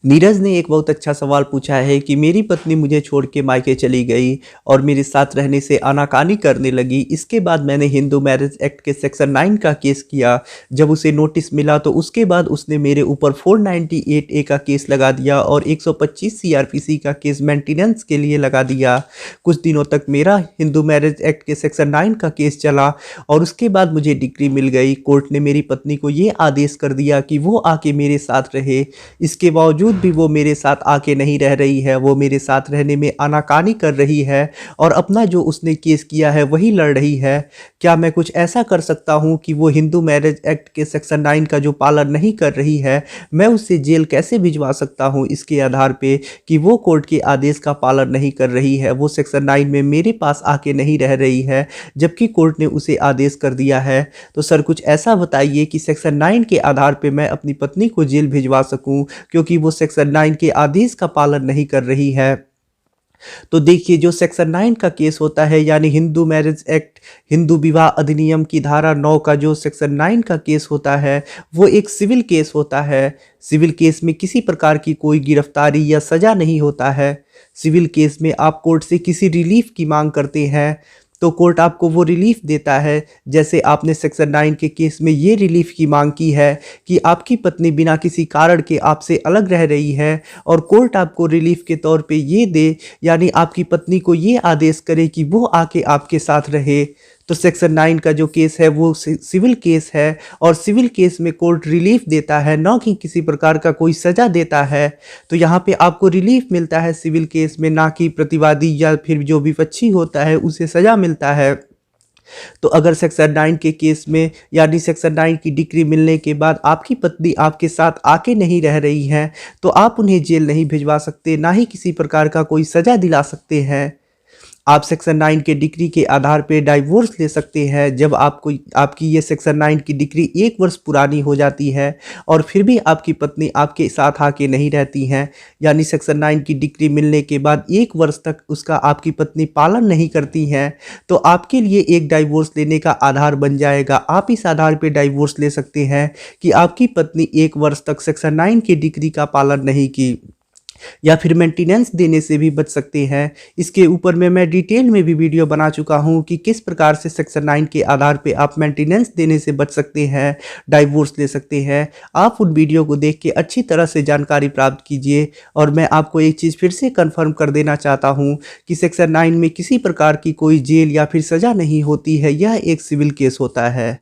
नीरज ने एक बहुत अच्छा सवाल पूछा है कि मेरी पत्नी मुझे छोड़ के मायके चली गई और मेरे साथ रहने से आनाकानी करने लगी। इसके बाद मैंने हिंदू मैरिज एक्ट के सेक्शन 9 का केस किया। जब उसे नोटिस मिला तो उसके बाद उसने मेरे ऊपर 498 ए का केस लगा दिया और 125 सीआरपीसी का केस मेंटेनेंस के लिए लगा दिया। कुछ दिनों तक मेरा हिंदू मैरिज एक्ट के सेक्शन 9 का केस चला और उसके बाद मुझे डिग्री मिल गई। कोर्ट ने मेरी पत्नी को ये आदेश कर दिया कि वो आके मेरे साथ रहे। इसके बावजूद भी वो मेरे साथ आके नहीं रह रही है, वो मेरे साथ रहने में आनाकानी कर रही है और अपना जो उसने केस किया है वही लड़ रही है। क्या मैं कुछ ऐसा कर सकता हूं कि वो हिंदू मैरिज एक्ट के सेक्शन 9 का जो पालन नहीं कर रही है, मैं उससे जेल कैसे भिजवा सकता हूं इसके आधार पे कि वो कोर्ट के आदेश का पालन नहीं कर रही है, वो सेक्शन 9 में मेरे पास आके नहीं रह रही है जबकि कोर्ट ने उसे आदेश कर दिया है। तो सर कुछ ऐसा बताइए कि सेक्शन 9 के आधार पे मैं अपनी पत्नी को जेल भिजवा सकूं क्योंकि वो सेक्शन 9 के आदेश का पालन नहीं कर रही है। तो देखिए, जो सेक्शन 9 का केस होता है यानी हिंदू मैरिज एक्ट, हिंदू विवाह अधिनियम की धारा 9 का जो सेक्शन 9 का केस होता है वो एक सिविल केस होता है। सिविल केस में किसी प्रकार की कोई गिरफ्तारी या सजा नहीं होता है। सिविल केस में आप कोर्ट से किसी रिलीफ की मांग करते हैं तो कोर्ट आपको वो रिलीफ देता है। जैसे आपने सेक्शन 9 के केस में ये रिलीफ की मांग की है कि आपकी पत्नी बिना किसी कारण के आपसे अलग रह रही है और कोर्ट आपको रिलीफ के तौर पे ये दे, यानी आपकी पत्नी को ये आदेश करे कि वो आके आपके साथ रहे। तो सेक्शन 9 का जो केस है वो सिविल केस है और सिविल केस में कोर्ट रिलीफ देता है, ना कि किसी प्रकार का कोई सज़ा देता है। तो यहाँ पे आपको रिलीफ मिलता है सिविल केस में, ना कि प्रतिवादी या फिर जो विपक्षी होता है उसे सज़ा मिलता है। तो अगर सेक्शन 9 के केस में यानी सेक्शन 9 की डिग्री मिलने के बाद आपकी पत्नी आपके साथ आके नहीं रह रही है तो आप उन्हें जेल नहीं भिजवा सकते, ना ही किसी प्रकार का कोई सज़ा दिला सकते हैं। आप सेक्शन 9 के डिग्री के आधार पे डाइवोर्स ले सकते हैं जब आपको आपकी ये सेक्शन 9 की डिग्री 1 वर्ष पुरानी हो जाती है और फिर भी आपकी पत्नी आपके साथ आके नहीं रहती हैं, यानी सेक्शन 9 की डिग्री मिलने के बाद 1 वर्ष तक उसका आपकी पत्नी पालन नहीं करती हैं तो आपके लिए एक डाइवोर्स लेने का आधार बन जाएगा। आप इस आधार पे डाइवोर्स ले सकते हैं कि आपकी पत्नी 1 वर्ष तक सेक्शन 9 की डिग्री का पालन नहीं की, या फिर मेंटेनेंस देने से भी बच सकते हैं। इसके ऊपर में मैं डिटेल में भी वीडियो बना चुका हूं कि किस प्रकार से सेक्शन 9 के आधार पे आप मेंटेनेंस देने से बच सकते हैं, डाइवोर्स ले सकते हैं। आप उन वीडियो को देख के अच्छी तरह से जानकारी प्राप्त कीजिए। और मैं आपको एक चीज़ फिर से कन्फर्म कर देना चाहता हूँ कि सेक्शन 9 में किसी प्रकार की कोई जेल या फिर सज़ा नहीं होती है, यह एक सिविल केस होता है।